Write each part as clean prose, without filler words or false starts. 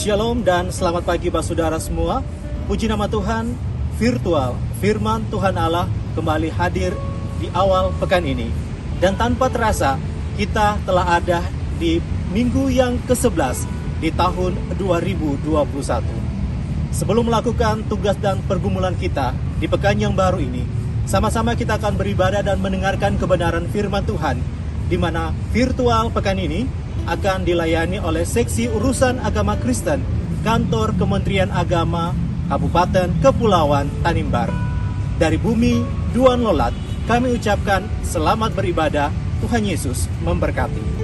Shalom dan selamat pagi Bapak Saudara semua. Puji nama Tuhan, virtual firman Tuhan Allah kembali hadir di awal pekan ini. Dan tanpa terasa kita telah ada di minggu yang ke-11 di tahun 2021. Sebelum melakukan tugas dan pergumulan kita di pekan yang baru ini, sama-sama kita akan beribadah dan mendengarkan kebenaran firman Tuhan, di mana virtual pekan ini akan dilayani oleh Seksi Urusan Agama Kristen Kantor Kementerian Agama Kabupaten Kepulauan Tanimbar. Dari bumi Duan Lolat, kami ucapkan selamat beribadah. Tuhan Yesus memberkati.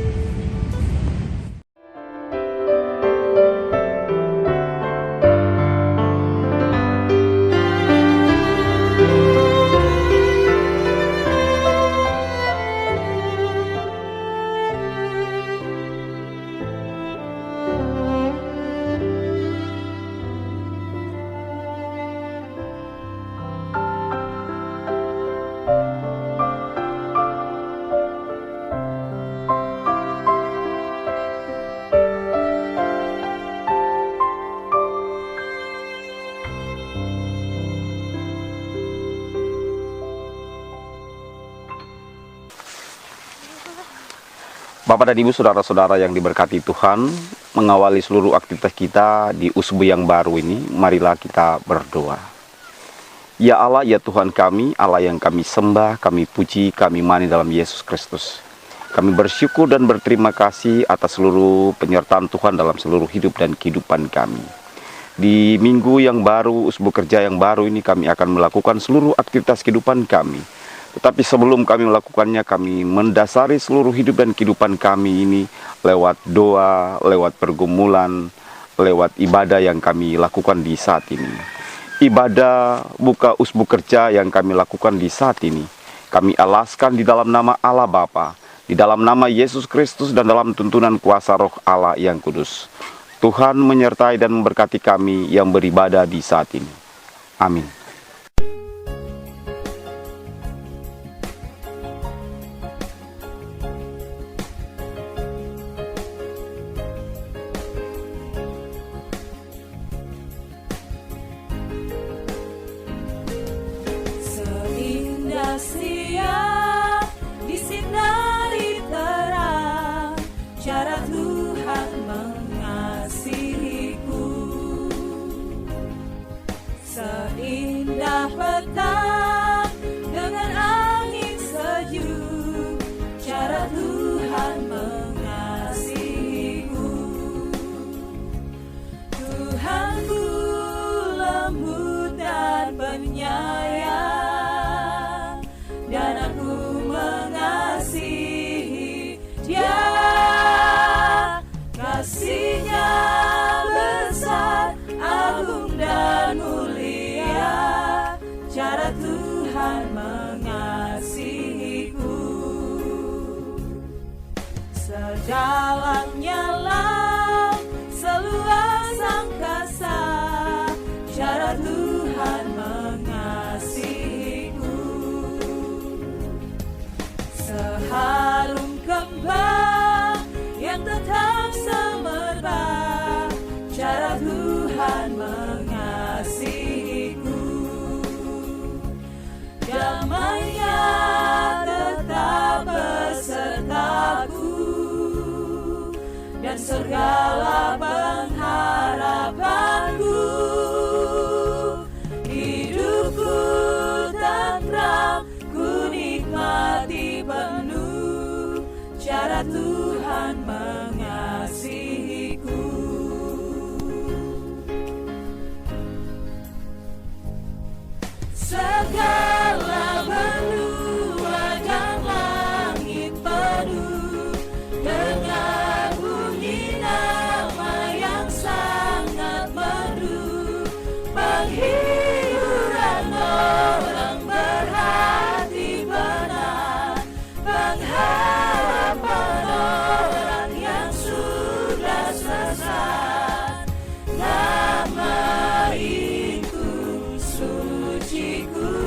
Bapak dan Ibu, saudara-saudara yang diberkati Tuhan, mengawali seluruh aktivitas kita di usbu yang baru ini, marilah kita berdoa. Ya Allah, ya Tuhan kami, Allah yang kami sembah, kami puji, kami mani dalam Yesus Kristus. Kami bersyukur dan berterima kasih atas seluruh penyertaan Tuhan dalam seluruh hidup dan kehidupan kami. Di minggu yang baru, usbu kerja yang baru ini, kami akan melakukan seluruh aktivitas kehidupan kami. Tetapi sebelum kami melakukannya, kami mendasari seluruh hidup dan kehidupan kami ini lewat doa, lewat pergumulan, lewat ibadah yang kami lakukan di saat ini. Ibadah buka usbu kerja yang kami lakukan di saat ini, kami alaskan di dalam nama Allah Bapa, di dalam nama Yesus Kristus, dan dalam tuntunan kuasa Roh Allah yang kudus. Tuhan menyertai dan memberkati kami yang beribadah di saat ini. Amin. Siang disinari terang, cara Tuhan mengasihiku. Seindah petang dengan angin sejuk, cara Tuhan mengasihiku. Tuhanku lembut dan penyayang, dan aku mengasihi Dia. Kasih-Nya besar, agung dan mulia, cara Tuhan mengasihiku. Sedalamnya laut, seluas angkasa, cara Tuhan mengasihiku. Seharum kembang yang tetap semerbak, cara Tuhan mengasihiku. Damai-Nya tetap besertaku, dan segala pengharapanku. Hidupku tentram, ku nikmati penuh, cara Tuhan mengasihiku. Segala benua dan langit penuh dengan bunyi nama yang sangat merdu, penghiburan orang berhati benar, pengharapan orang yang sudah sesat. Nama itu suciku.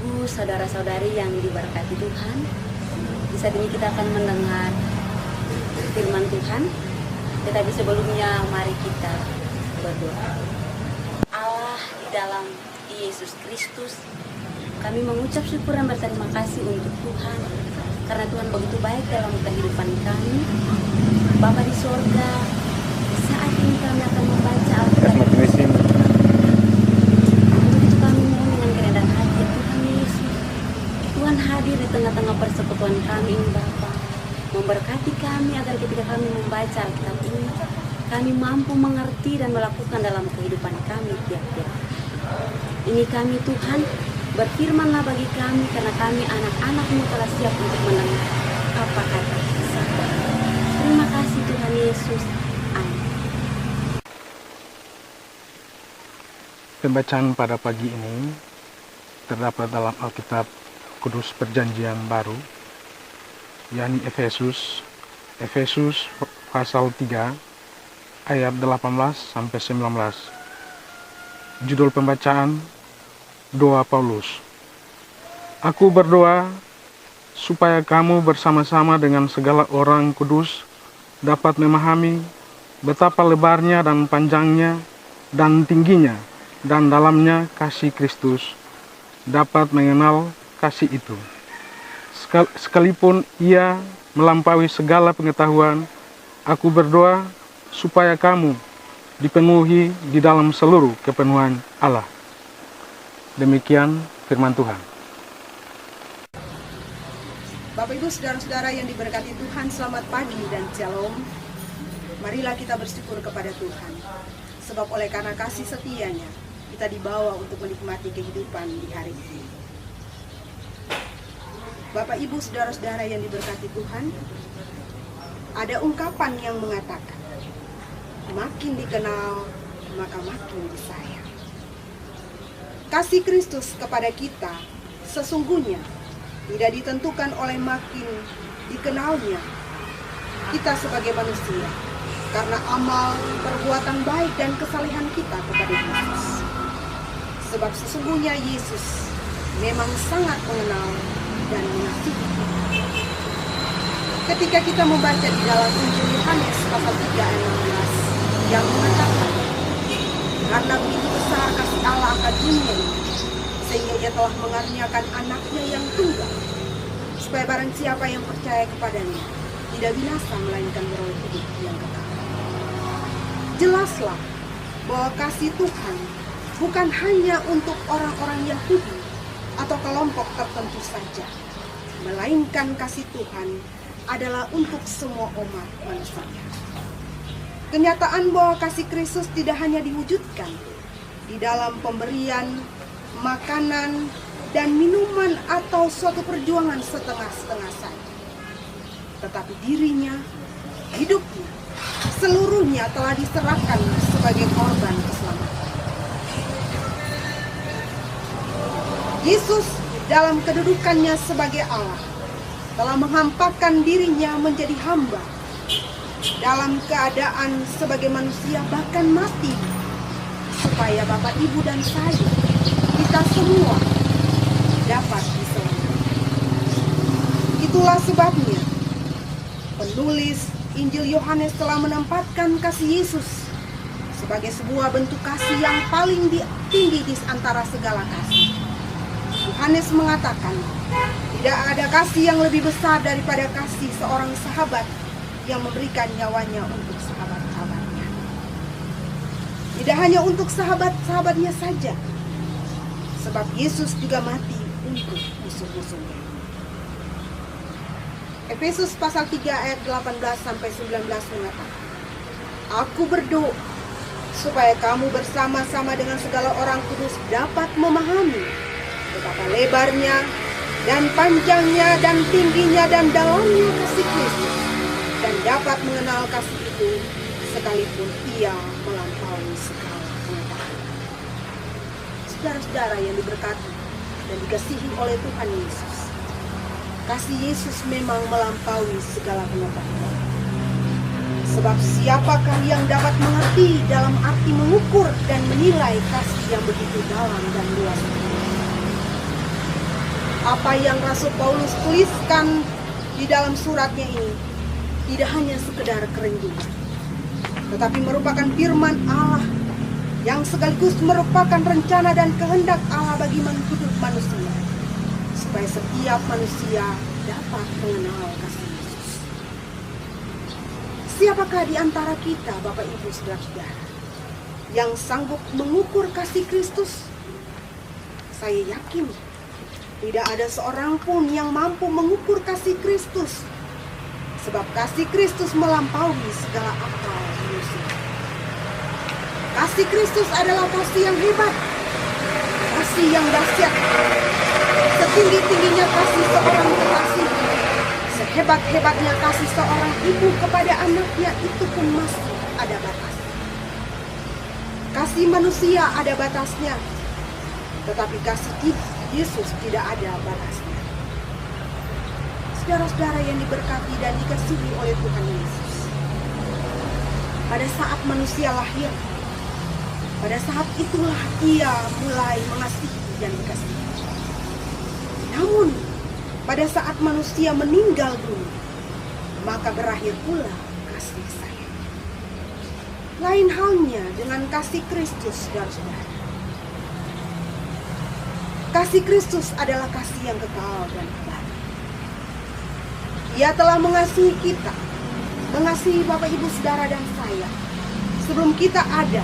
Ibu, saudara-saudari yang diberkati Tuhan, di saat ini kita akan mendengar firman Tuhan. Tetapi sebelumnya mari kita berdoa. Allah di dalam Yesus Kristus, kami mengucap syukur dan berterima kasih untuk Tuhan, karena Tuhan begitu baik dalam kehidupan kami. Bapa di sorga, saat ini kami akan membaca Alkitab. Untuk itu kami mohon dengan kerendahan hati, ya Tuhan Yesus, Tuhan hadir di tengah-tengah persekutuan kami ini Bapa, memberkati kami agar ketika kami membaca Alkitab ini, kami mampu mengerti dan melakukan dalam kehidupan kami tiap-tiap. Ini kami Tuhan, berfirmanlah bagi kami, karena kami anak-anak-Mu telah siap untuk mendengar apa kata sabda. Terima kasih Tuhan Yesus. Amin. Pembacaan pada pagi ini terdapat dalam Alkitab Kudus Perjanjian Baru, yakni Efesus pasal 3 ayat 18 sampai 19. Judul pembacaan, doa Paulus. Aku berdoa supaya kamu bersama-sama dengan segala orang kudus dapat memahami betapa lebarnya dan panjangnya dan tingginya dan dalamnya kasih Kristus, dapat mengenal kasih itu, sekalipun ia melampaui segala pengetahuan. Aku berdoa supaya kamu dipenuhi di dalam seluruh kepenuhan Allah. Demikian firman Tuhan. Bapak Ibu saudara-saudara yang diberkati Tuhan, selamat pagi dan shalom. Marilah kita bersyukur kepada Tuhan, sebab oleh karena kasih setianya kita dibawa untuk menikmati kehidupan di hari ini. Bapak Ibu saudara-saudara yang diberkati Tuhan, ada ungkapan yang mengatakan, makin dikenal maka makin disayang. Kasih Kristus kepada kita sesungguhnya tidak ditentukan oleh makin dikenalnya kita sebagai manusia, karena amal, perbuatan baik dan kesalehan kita kepada Yesus. Sebab sesungguhnya Yesus memang sangat mengenal dan mengasihi. Ketika kita membaca di dalam Injil Yohanes pasal 3 ayat 16 yang mengatakan, karena begitu besar kasih Allah akan dunia ini, sehingga Ia telah mengaruniakan anaknya yang tunggal, supaya barang siapa yang percaya kepadanya tidak binasa melainkan beroleh hidup yang kekal. Jelaslah bahwa kasih Tuhan bukan hanya untuk orang-orang Yahudi atau kelompok tertentu saja, melainkan kasih Tuhan adalah untuk semua umat manusia. Kenyataan bahwa kasih Kristus tidak hanya diwujudkan di dalam pemberian makanan dan minuman atau suatu perjuangan setengah-setengah saja, tetapi dirinya, hidupnya, seluruhnya telah diserahkan sebagai korban keselamatan. Yesus dalam kedudukannya sebagai Allah telah menghampakan dirinya menjadi hamba dalam keadaan sebagai manusia, bahkan mati, supaya Bapak, Ibu, dan saya, kita semua dapat diselamatkan. Itulah sebabnya penulis Injil Yohanes telah menempatkan kasih Yesus sebagai sebuah bentuk kasih yang paling tinggi di antara segala kasih. Yohanes mengatakan, tidak ada kasih yang lebih besar daripada kasih seorang sahabat yang memberikan nyawanya untuk sahabat-sahabatnya. Tidak hanya untuk sahabat-sahabatnya saja, sebab Yesus juga mati untuk musuh-musuhnya. Efesus pasal 3 ayat 18 sampai 19 mengatakan, aku berdoa supaya kamu bersama-sama dengan segala orang kudus dapat memahami betapa lebarnya dan panjangnya dan tingginya dan dalamnya kasih Kristus, dan dapat mengenal kasih itu sekalipun ia melampaui segala pengetahuan. Saudara-saudara yang diberkati dan dikasihi oleh Tuhan Yesus, kasih Yesus memang melampaui segala pengetahuan. Sebab siapakah yang dapat mengerti dalam arti mengukur dan menilai kasih yang begitu dalam dan luas? Apa yang Rasul Paulus tuliskan di dalam suratnya ini tidak hanya sekedar kerenjukan, tetapi merupakan firman Allah yang sekaligus merupakan rencana dan kehendak Allah bagi hidup manusia, supaya setiap manusia dapat mengenal kasih Yesus. Siapakah di antara kita, Bapak Ibu Saudara-saudara, yang sanggup mengukur kasih Kristus? Saya yakin tidak ada seorang pun yang mampu mengukur kasih Kristus, sebab kasih Kristus melampaui segala akal manusia. Kasih Kristus adalah kasih yang hebat, kasih yang dahsyat. Setinggi-tingginya kasih seorang kekasih, sehebat-hebatnya kasih seorang ibu kepada anaknya, itu pun masih ada batas. Kasih manusia ada batasnya, tetapi kasih Yesus tidak ada batasnya. Saudara-saudara yang diberkati dan dikasihi oleh Tuhan Yesus, pada saat manusia lahir, pada saat itulah ia mulai mengasihi dan dikasihi. Namun, pada saat manusia meninggal dunia, maka berakhir pula kasih sayang. Lain halnya dengan kasih Kristus, saudara-saudara. Kasih Kristus adalah kasih yang kekal dan abadi. Ia telah mengasihi kita, mengasihi Bapak Ibu Saudara dan saya, sebelum kita ada,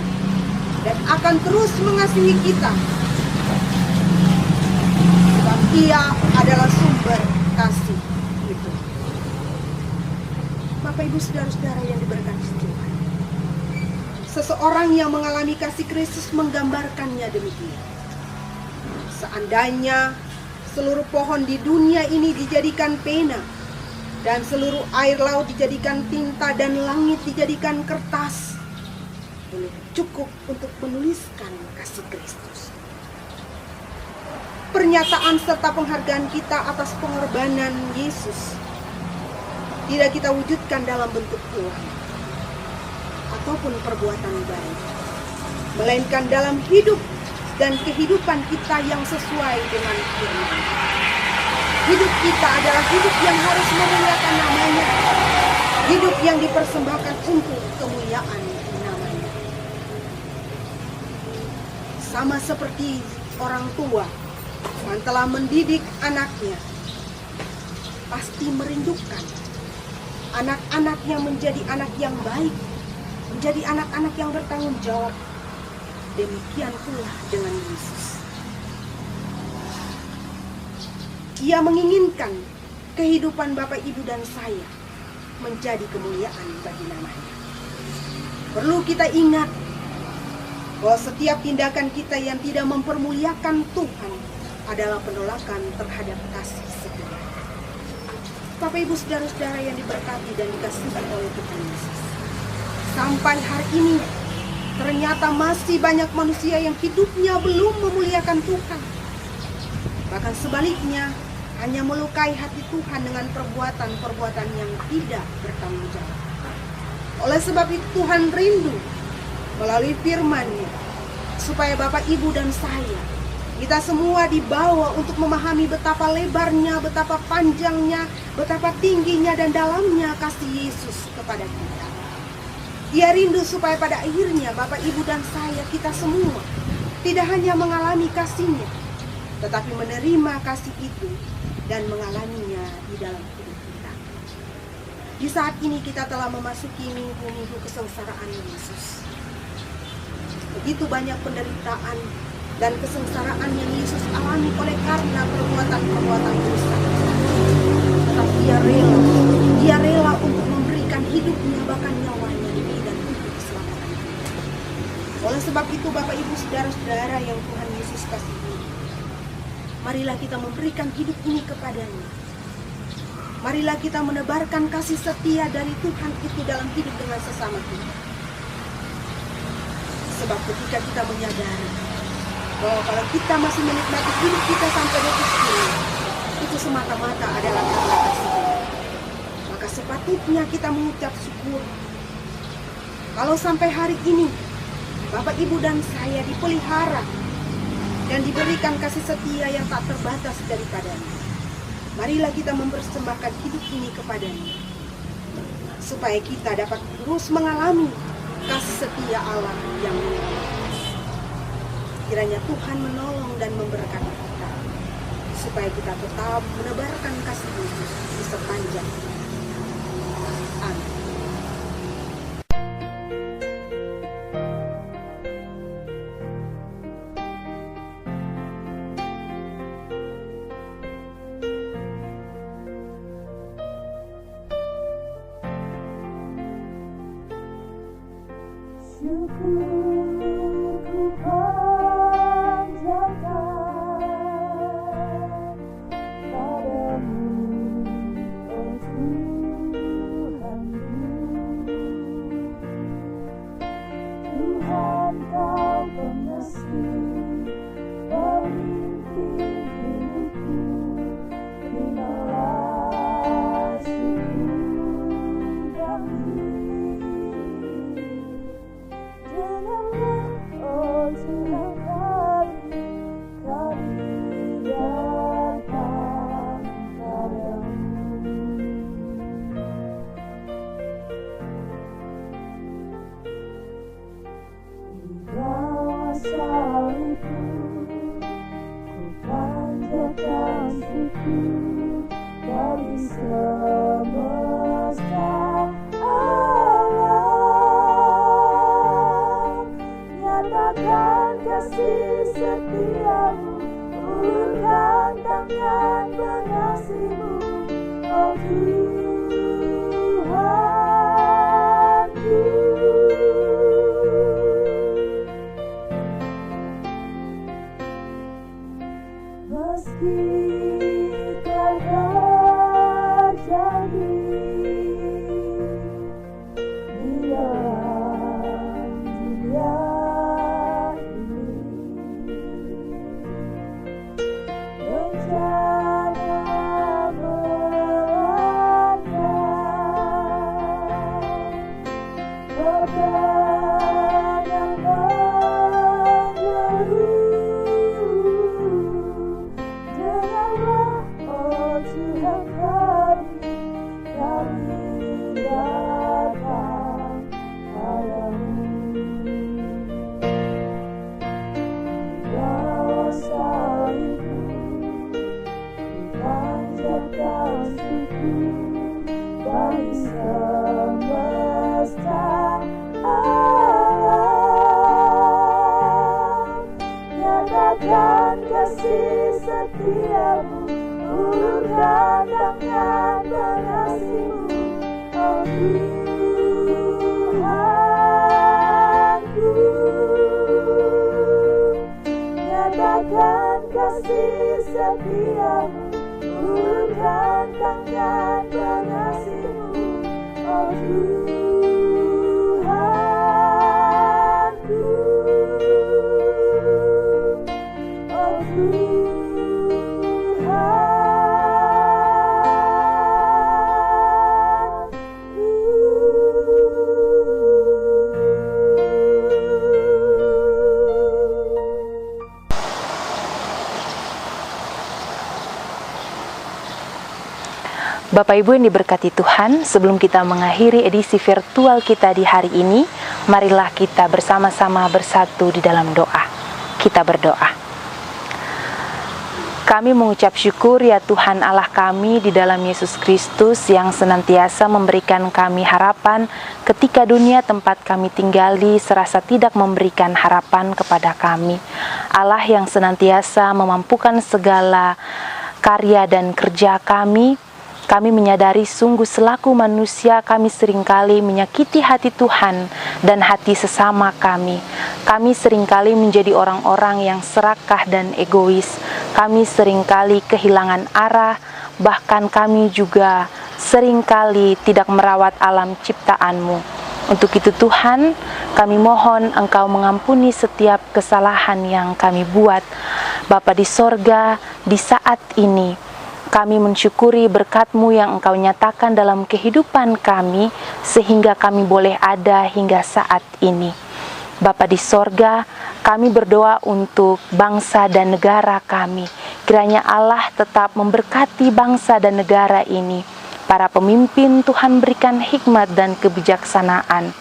dan akan terus mengasihi kita, sebab Ia adalah sumber kasih itu. Bapak Ibu Saudara-saudara yang diberkati Tuhan, seseorang yang mengalami kasih Kristus menggambarkannya demikian. Seandainya seluruh pohon di dunia ini dijadikan pena, dan seluruh air laut dijadikan tinta, dan langit dijadikan kertas, belum cukup untuk menuliskan kasih Kristus. Pernyataan serta penghargaan kita atas pengorbanan Yesus tidak kita wujudkan dalam bentuk uang ataupun perbuatan baik, melainkan dalam hidup dan kehidupan kita yang sesuai dengan firman. Hidup kita adalah hidup yang harus memuliakan namanya, hidup yang dipersembahkan untuk kemuliaan namanya. Sama seperti orang tua yang telah mendidik anaknya, pasti merindukan anak-anaknya menjadi anak yang baik, menjadi anak-anak yang bertanggung jawab. Demikian pula dengan Yesus. Ia menginginkan kehidupan Bapak Ibu dan saya menjadi kemuliaan bagi namanya. Perlu kita ingat bahwa setiap tindakan kita yang tidak mempermuliakan Tuhan adalah penolakan terhadap kasih setia. Bapak Ibu Saudara-saudara yang diberkati dan dikasihi oleh Tuhan Yesus, sampai hari ini ternyata masih banyak manusia yang hidupnya belum memuliakan Tuhan. Bahkan sebaliknya, hanya melukai hati Tuhan dengan perbuatan-perbuatan yang tidak bertanggung jawab. Oleh sebab itu Tuhan rindu melalui firman-Nya, supaya Bapak, Ibu, dan saya, kita semua dibawa untuk memahami betapa lebarnya, betapa panjangnya, betapa tingginya dan dalamnya kasih Yesus kepada kita. Ia rindu supaya pada akhirnya Bapak, Ibu, dan saya, kita semua tidak hanya mengalami kasih-Nya, tetapi menerima kasih itu dan mengalaminya di dalam hidup kita. Di saat ini kita telah memasuki minggu-minggu kesengsaraan Yesus. Begitu banyak penderitaan dan kesengsaraan yang Yesus alami oleh karena perbuatan-perbuatan dosa. Tetapi Dia rela untuk memberikan hidupnya, bahkan nyawanya demi dan untuk keselamatan kita. Oleh sebab itu Bapak, Ibu, Saudara-saudara yang Tuhan Yesus kasihi, marilah kita memberikan hidup ini kepadanya. Marilah kita menebarkan kasih setia dari Tuhan itu dalam hidup dengan sesama kita. Sebab ketika kita menyadari bahwa kalau kita masih menikmati hidup kita sampai detik ini, itu semata-mata adalah karena kasih Tuhan, maka sepatutnya kita mengucap syukur. Kalau sampai hari ini Bapak, Ibu, dan saya dipelihara dan diberikan kasih setia yang tak terbatas daripadanya. Marilah kita mempersembahkan hidup ini kepadanya, supaya kita dapat terus mengalami kasih setia Allah yang mulia. Kiranya Tuhan menolong dan memberkati kita, supaya kita tetap menebarkan kasih Yesus di sepanjang hidup. Amin. Syukurku panjatkan padamu, oh Tuhanku. Tuhan, Kau pengasih, pemimpin hidupku. Terimalah syukur kami. Dengarlah, oh Tuhan kami datang padamu. Di bawah salibmu, ku panjatkan syukur dari semesta alam. Nyatakan kasih setiamu, ulurkan tangan pengasihmu, oh Tuhanku. Meski kau terjadi di dalam dunia ini, bencana melanda, beban yang mengeluh. Dengarlah, oh Tuhan kami datang padamu. Bawah salibmu, ku panjatkan syukur dari semesta alam. Nyatakan kasih setiamu, ulurkan tangan pengasihmu, oh Tuhanku. Nyatakan kasih setiamu, ulurkan tangan pengasihmu, oh Tuhanku. Oh Bapak Ibu yang diberkati Tuhan, sebelum kita mengakhiri edisi virtual kita di hari ini, marilah kita bersama-sama bersatu di dalam doa. Kita berdoa. Kami mengucap syukur ya Tuhan Allah kami di dalam Yesus Kristus yang senantiasa memberikan kami harapan ketika dunia tempat kami tinggali serasa tidak memberikan harapan kepada kami. Allah yang senantiasa memampukan segala karya dan kerja kami. Kami menyadari sungguh selaku manusia kami seringkali menyakiti hati Tuhan dan hati sesama kami. Kami seringkali menjadi orang-orang yang serakah dan egois. Kami seringkali kehilangan arah, bahkan kami juga seringkali tidak merawat alam ciptaan-Mu. Untuk itu Tuhan, kami mohon Engkau mengampuni setiap kesalahan yang kami buat. Bapa di sorga, di saat ini, kami mensyukuri berkat-Mu yang Engkau nyatakan dalam kehidupan kami, sehingga kami boleh ada hingga saat ini. Bapa di sorga, Kami berdoa untuk bangsa dan negara kami. Kiranya Allah tetap memberkati bangsa dan negara ini. Para pemimpin Tuhan berikan hikmat dan kebijaksanaan.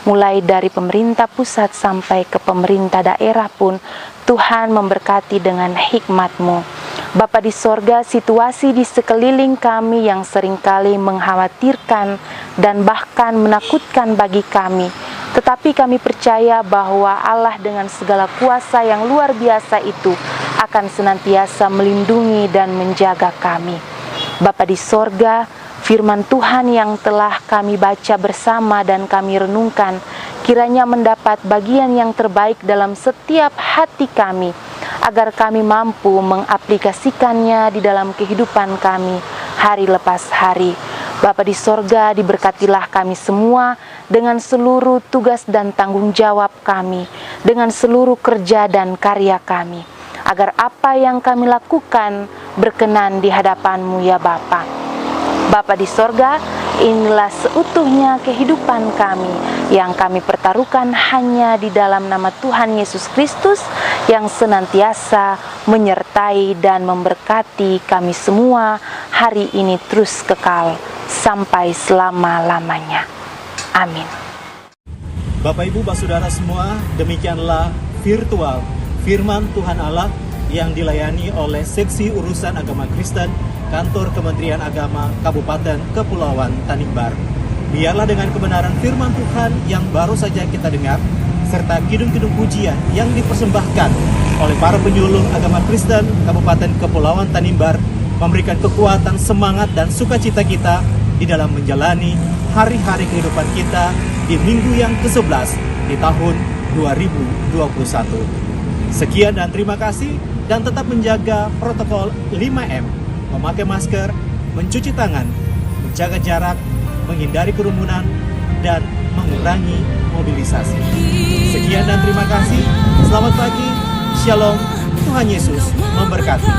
Mulai dari pemerintah pusat sampai ke pemerintah daerah pun Tuhan memberkati dengan hikmat-Mu. Bapa di sorga, situasi di sekeliling kami yang seringkali mengkhawatirkan dan bahkan menakutkan bagi kami. Tetapi kami percaya bahwa Allah dengan segala kuasa yang luar biasa itu akan senantiasa melindungi dan menjaga kami. Bapa di sorga, firman Tuhan yang telah kami baca bersama dan kami renungkan, kiranya mendapat bagian yang terbaik dalam setiap hati kami, agar kami mampu mengaplikasikannya di dalam kehidupan kami hari lepas hari. Bapa di sorga, diberkatilah kami semua dengan seluruh tugas dan tanggung jawab kami, dengan seluruh kerja dan karya kami, agar apa yang kami lakukan berkenan di hadapan-Mu ya Bapa. Bapa di sorga, inilah seutuhnya kehidupan kami yang kami pertaruhkan hanya di dalam nama Tuhan Yesus Kristus yang senantiasa menyertai dan memberkati kami semua hari ini terus kekal sampai selama-lamanya. Amin. Bapak Ibu Saudara semua, demikianlah virtual firman Tuhan Allah yang dilayani oleh Seksi Urusan Agama Kristen Kantor Kementerian Agama Kabupaten Kepulauan Tanimbar. Biarlah dengan kebenaran firman Tuhan yang baru saja kita dengar, serta kidung-kidung pujian yang dipersembahkan oleh para penyuluh agama Kristen Kabupaten Kepulauan Tanimbar memberikan kekuatan, semangat, dan sukacita kita di dalam menjalani hari-hari kehidupan kita di minggu yang ke-11 di tahun 2021. Sekian dan terima kasih, dan tetap menjaga protokol 5M, memakai masker, mencuci tangan, menjaga jarak, menghindari kerumunan, dan mengurangi mobilisasi. Sekian dan terima kasih. Selamat pagi. Shalom. Tuhan Yesus memberkati.